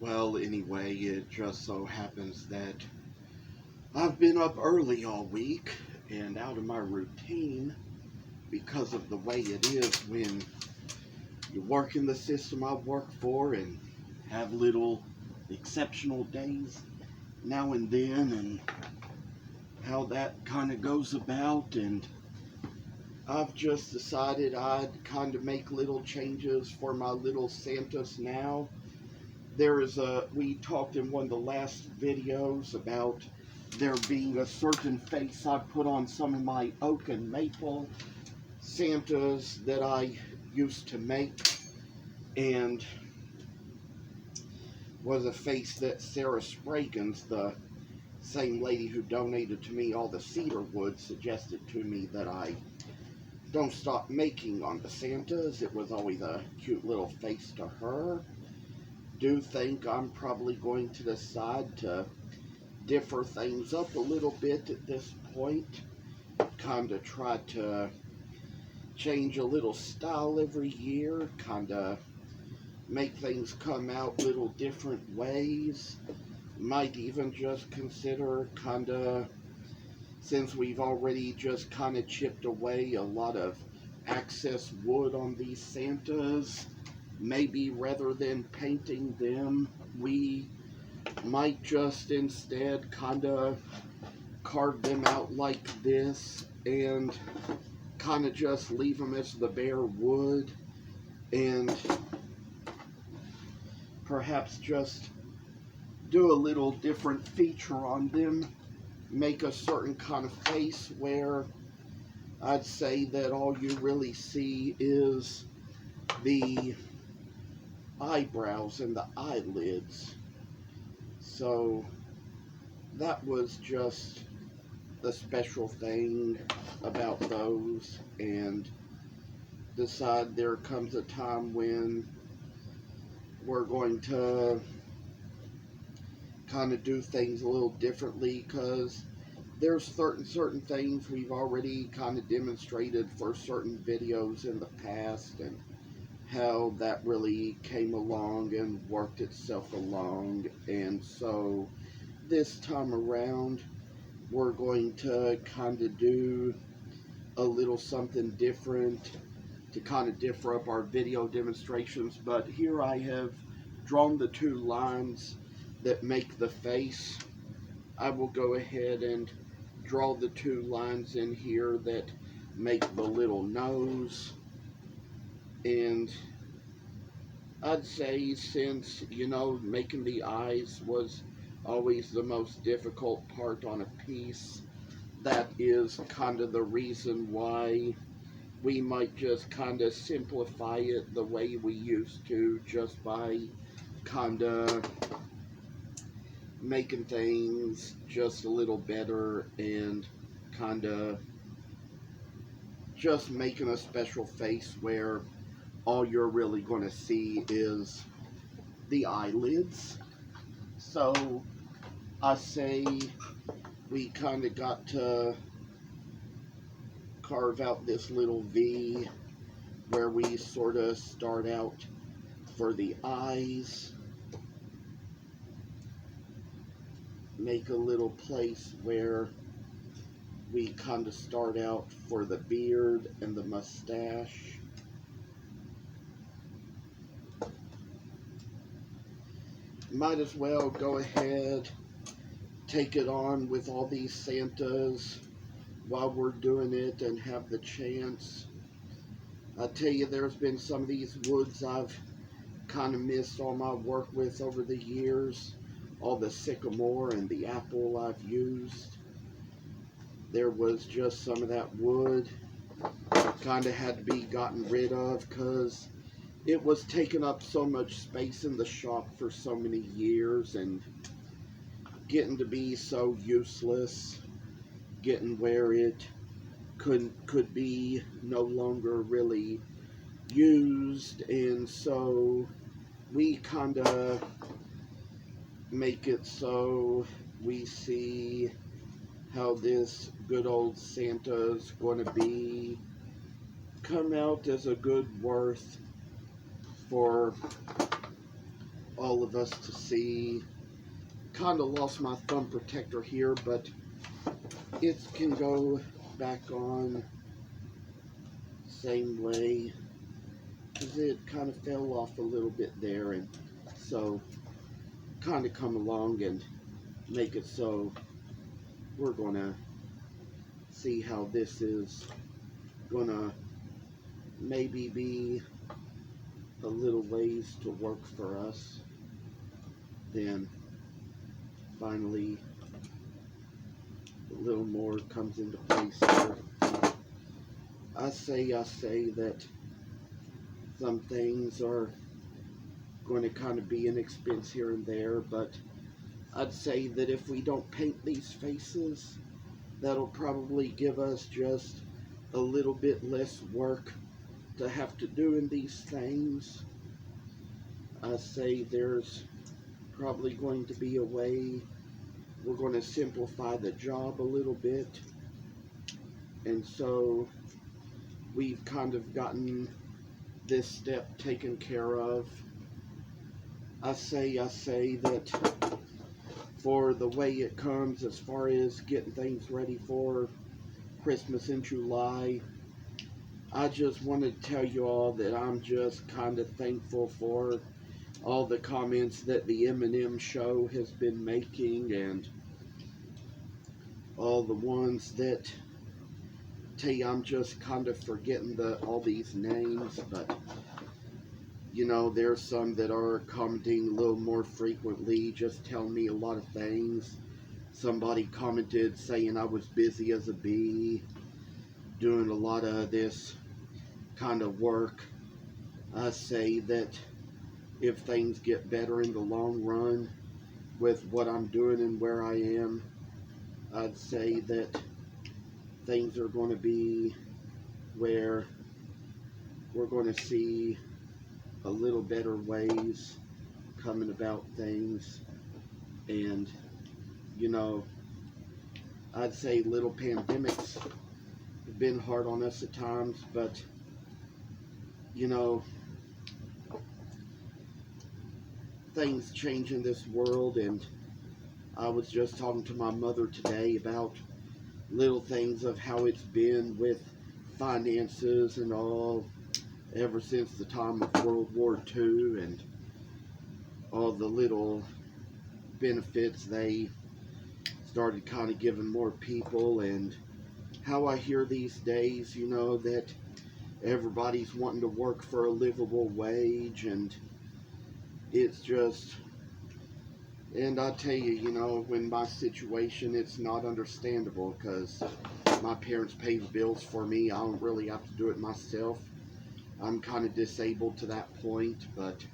Well, anyway, it just so happens that I've been up early all week and out of my routine because of the way it is when you work in the system I work for and have little exceptional days now and then, and how that kind of goes about. And I've just decided I'd kind of make little changes for my little Santas now. We talked in one of the last videos about there being a certain face I put on some of my oak and maple Santas that I used to make, and was a face that Sarah Spragans, the same lady who donated to me all the cedar wood, suggested to me that I don't stop making on the Santas. It was always a cute little face to her. Do think I'm probably going to decide to differ things up a little bit at this point. Kind of try to change a little style every year. Kind of make things come out little different ways. Might even just consider kind of, since we've already just kind of chipped away a lot of excess wood on these Santas, maybe rather than painting them, we might just instead kind of carve them out like this and kind of just leave them as the bare wood, and perhaps just do a little different feature on them, make a certain kind of face where I'd say that all you really see is the eyebrows and the eyelids. So that was just the special thing about those, and decide there comes a time when we're going to kind of do things a little differently, because there's certain things we've already kind of demonstrated for certain videos in the past, and how that really came along and worked itself along. And so this time around we're going to kind of do a little something different to kind of differ up our video demonstrations. But here I have drawn the two lines that make the face. I will go ahead and draw the two lines in here that make the little nose. And I'd say, since, making the eyes was always the most difficult part on a piece, that is kind of the reason why we might just kind of simplify it the way we used to, just by kind of making things just a little better, and kind of just making a special face where all you're really going to see is the eyelids. So I say we kind of got to carve out this little V where we sort of start out for the eyes, make a little place where we kind of start out for the beard and the mustache. Might as well go ahead, take it on with all these Santas while we're doing it and have the chance. I tell you, there's been some of these woods I've kind of missed all my work with over the years. All the sycamore and the apple I've used. There was just some of that wood kind of had to be gotten rid of, because it was taking up so much space in the shop for so many years and getting to be so useless, getting where it could be no longer really used. And so we kind of make it so we see how this good old Santa's going to come out as a good worth for all of us to see. Kind of lost my thumb protector here, but it can go back on same way, because it kind of fell off a little bit there, and so kind of come along and make it so we're gonna see how this is gonna maybe be a little ways to work for us. Then finally a little more comes into place here. I say that some things are going to kind of be an expense here and there, but I'd say that if we don't paint these faces, that'll probably give us just a little bit less work to have to do in these things. I say there's probably going to be a way we're going to simplify the job a little bit, and so we've kind of gotten this step taken care of. I say that for the way it comes as far as getting things ready for Christmas in July, I just wanted to tell you all that I'm just kind of thankful for all the comments that the M&M show has been making, and all the ones that tell you I'm just kind of forgetting all these names, but you know, there's some that are commenting a little more frequently, just telling me a lot of things. Somebody commented saying I was busy as a bee, doing a lot of this kind of work. I say that if things get better in the long run with what I'm doing and where I am, I'd say that things are going to be where we're going to see a little better ways coming about things. And you know, I'd say little pandemics have been hard on us at times, but you know, things change in this world, and I was just talking to my mother today about little things of how it's been with finances and all ever since the time of World War II, and all the little benefits they started kind of giving more people, and how I hear these days, you know, that everybody's wanting to work for a livable wage, and it's just, and I tell you, you know, when my situation, it's not understandable, because my parents pay the bills for me. I don't really have to do it myself. I'm kind of disabled to that point, but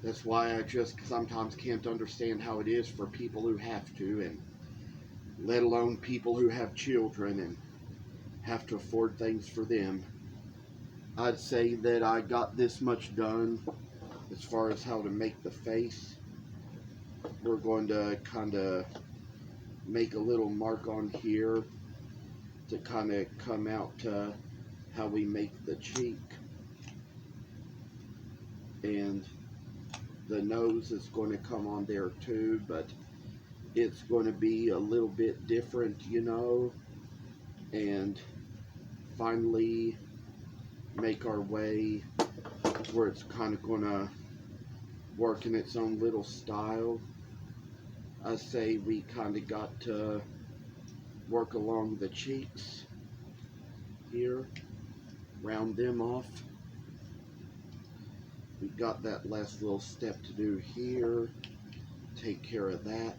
that's why I just sometimes can't understand how it is for people who have to, and let alone people who have children and have to afford things for them. I'd say that I got this much done as far as how to make the face. We're going to kind of make a little mark on here to kind of come out to how we make the cheek, and the nose is going to come on there too, but it's going to be a little bit different, you know, and finally make our way where it's kind of going to work in its own little style. I say we kind of got to work along the cheeks here, round them off. We've got that last little step to do here, take care of that.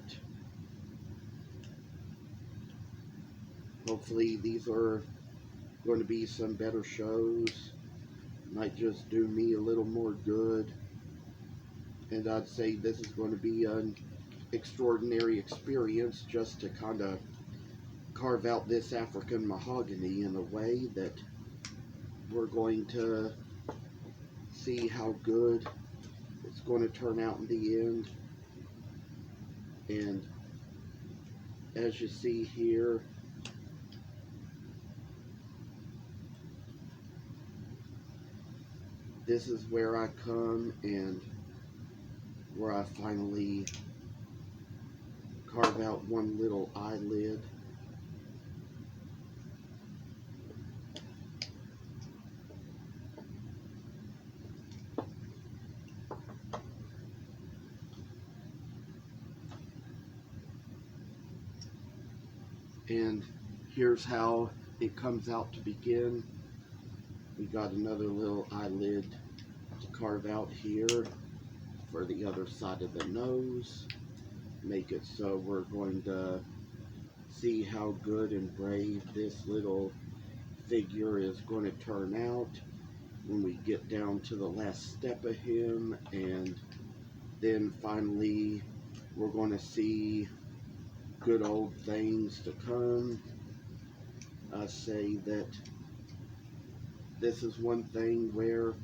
Hopefully these are going to be some better shows. Might just do me a little more good. And I'd say this is going to be an extraordinary experience just to kind of carve out this African mahogany in a way that we're going to see how good it's going to turn out in the end. And as you see here, this is where I come and where I finally carve out one little eyelid. And here's how it comes out to begin. We got another little eyelid to carve out here for the other side of the nose. Make it so we're going to see how good and brave this little figure is going to turn out when we get down to the last step of him. And then finally we're going to see good old things to come. I say that this is one thing where,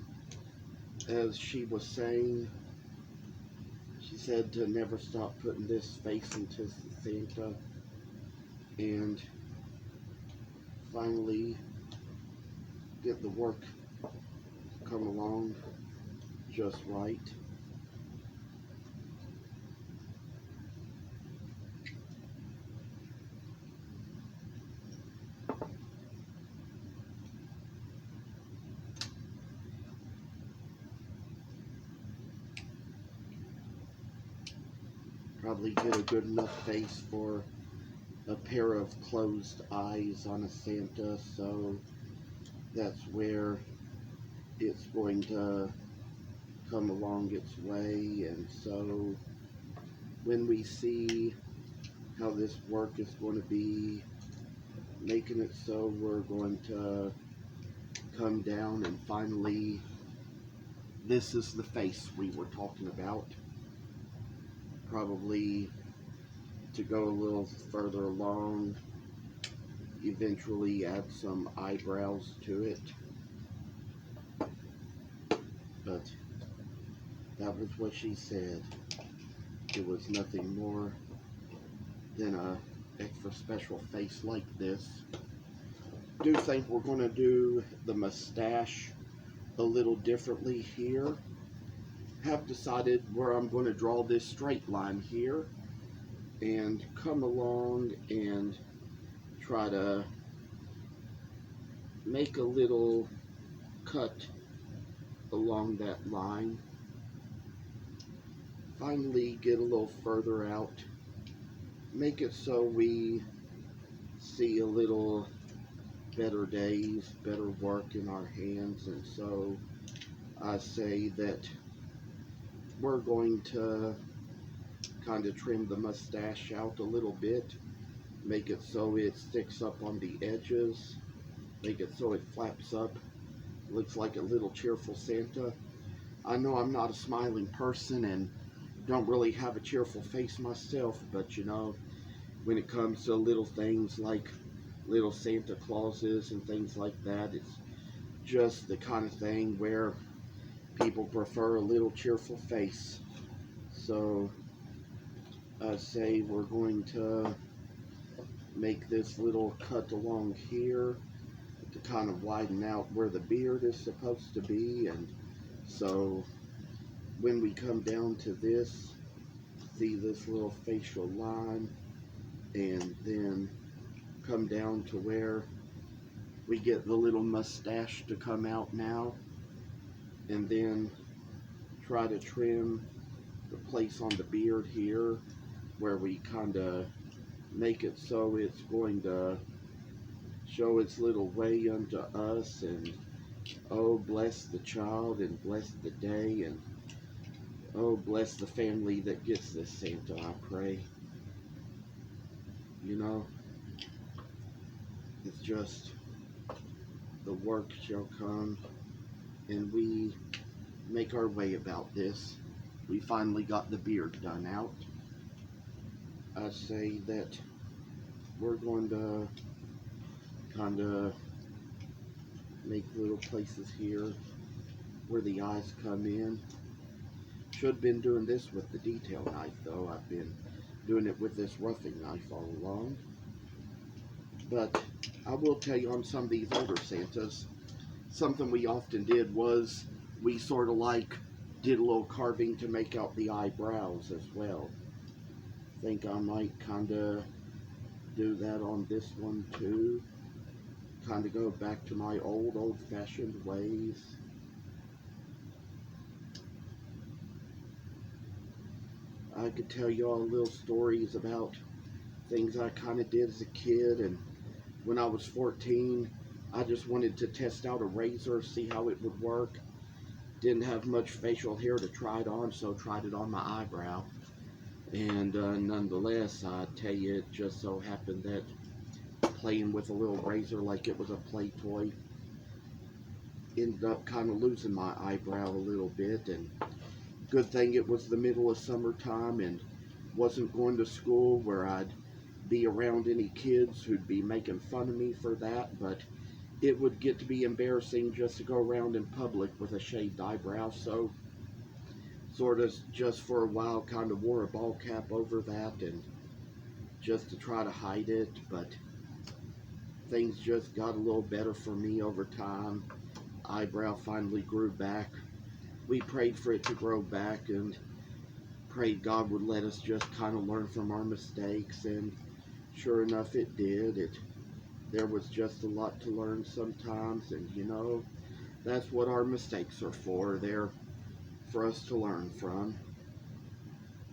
as she was saying, she said to never stop putting this face into Santa, and finally get the work come along just right. Probably get a good enough face for a pair of closed eyes on a Santa, so that's where it's going to come along its way. And so when we see how this work is going to be, making it so we're going to come down and finally, this is the face we were talking about. Probably to go a little further along, eventually add some eyebrows to it. But that was what she said. It was nothing more than a extra special face like this. I do think we're going to do the mustache a little differently here. Have decided where I'm going to draw this straight line here and come along and try to make a little cut along that line. Finally get a little further out, make it so we see a little better days, better work in our hands. And so I say that we're going to kind of trim the mustache out a little bit, make it so it sticks up on the edges, make it so it flaps up, looks like a little cheerful Santa. I know I'm not a smiling person and don't really have a cheerful face myself, but you know, when it comes to little things like little Santa Clauses and things like that, it's just the kind of thing where people prefer a little cheerful face. So I say we're going to make this little cut along here to kind of widen out where the beard is supposed to be. And so when we come down to this, see this little facial line, and then come down to where we get the little mustache to come out now, and then try to trim the place on the beard here where we kind of make it so it's going to show its little way unto us. And oh, bless the child and bless the day, and oh, bless the family that gets this Santa, I pray. You know, it's just the work shall come, and we make our way about this. We finally got the beard done out. I say that we're going to kind of make little places here where the eyes come in. Should have been doing this with the detail knife, though. I've been doing it with this roughing knife all along. But I will tell you, on some of these older Santas, something we often did was we sort of like did a little carving to make out the eyebrows as well. Think I might kind of do that on this one too. Kind of go back to my old-fashioned ways. I could tell y'all little stories about things I kind of did as a kid, and when I was 14, I just wanted to test out a razor, see how it would work. Didn't have much facial hair to try it on, so tried it on my eyebrow. And nonetheless, I tell you, it just so happened that playing with a little razor like it was a play toy ended up kind of losing my eyebrow a little bit. And good thing it was the middle of summertime and wasn't going to school where I'd be around any kids who'd be making fun of me for that, but it would get to be embarrassing just to go around in public with a shaved eyebrow, so sort of just for a while kind of wore a ball cap over that and just to try to hide it. But things just got a little better for me over time. Eyebrow finally grew back. We prayed for it to grow back and prayed God would let us just kind of learn from our mistakes, and sure enough it did. There was just a lot to learn sometimes, and you know, that's what our mistakes are for. They're for us to learn from.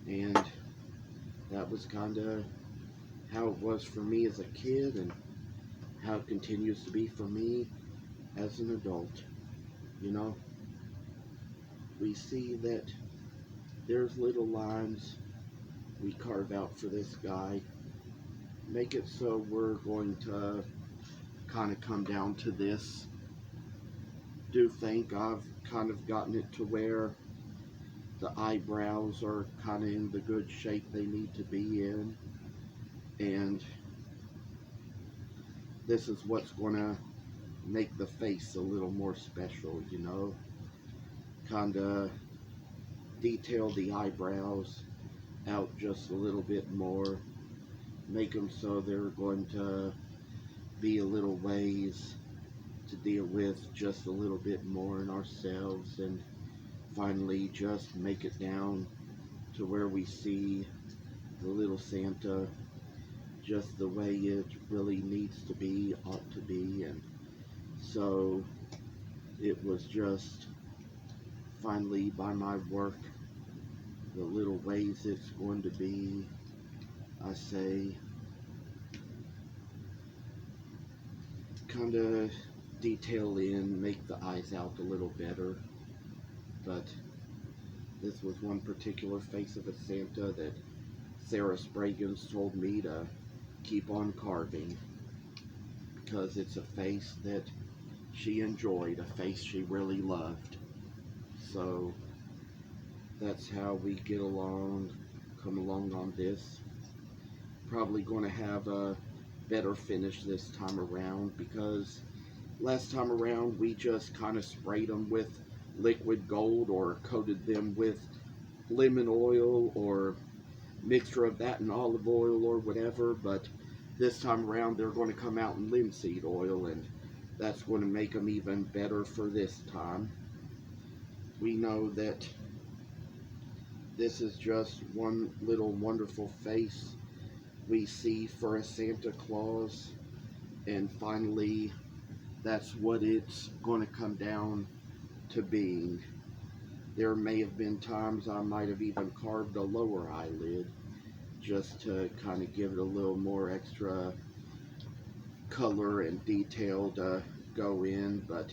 And that was kind of how it was for me as a kid and how it continues to be for me as an adult. You know, we see that there's little lines we carve out for this guy. Make it so we're going to kind of come down to this. Do think I've kind of gotten it to where the eyebrows are kind of in the good shape they need to be in, and this is what's going to make the face a little more special, you know. Kind of detail the eyebrows out just a little bit more, make them so they're going to be a little ways to deal with just a little bit more in ourselves, and finally just make it down to where we see the little Santa just the way it really needs to be, ought to be. And so it was just finally by my work, the little ways it's going to be, I say, kind of detail in, make the eyes out a little better. But this was one particular face of a Santa that Sarah Spraggins told me to keep on carving because it's a face that she enjoyed, a face she really loved. So that's how we get along, come along on this. Probably going to have a better finish this time around, because last time around we just kind of sprayed them with liquid gold or coated them with lemon oil or mixture of that and olive oil or whatever. But this time around they're going to come out in linseed oil, and that's going to make them even better for this time. We know that this is just one little wonderful face we see for a Santa Claus, and finally that's what it's going to come down to being. There may have been times I might have even carved a lower eyelid just to kind of give it a little more extra color and detail to go in, but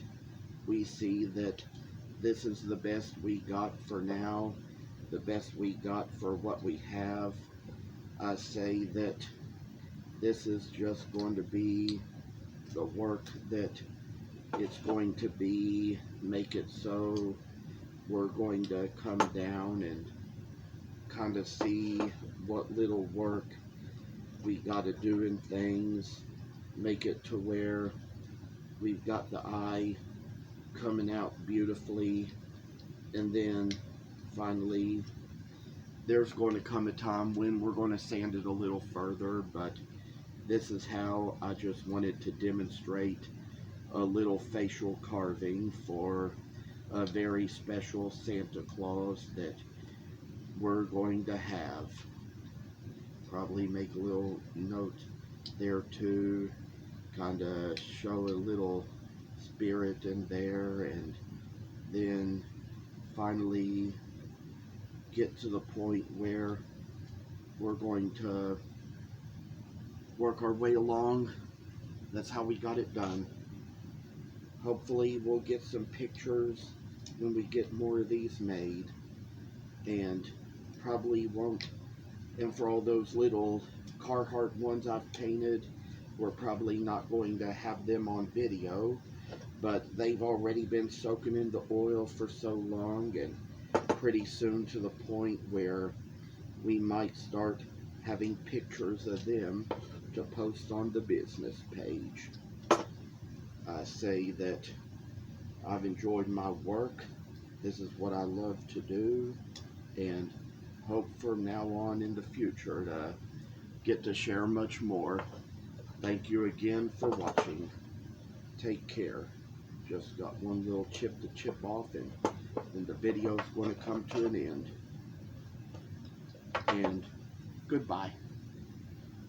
we see that this is the best we got for now, the best we got for what we have. I say that this is just going to be the work that it's going to be. Make it so we're going to come down and kind of see what little work we got to do in things, make it to where we've got the eye coming out beautifully, and then finally there's going to come a time when we're going to sand it a little further. But this is how I just wanted to demonstrate a little facial carving for a very special Santa Claus that we're going to have. Probably make a little note there too, kind of show a little spirit in there, and then finally get to the point where we're going to work our way along. That's how we got it done. Hopefully we'll get some pictures when we get more of these made, and probably won't, and for all those little Carhartt ones I've painted, we're probably not going to have them on video, but they've already been soaking in the oil for so long, and pretty soon to the point where we might start having pictures of them to post on the business page. I say that I've enjoyed my work. This is what I love to do, and hope from now on in the future to get to share much more. Thank you again for watching. Take care. Just got one little chip to chip off, and the video's going to come to an end. And goodbye.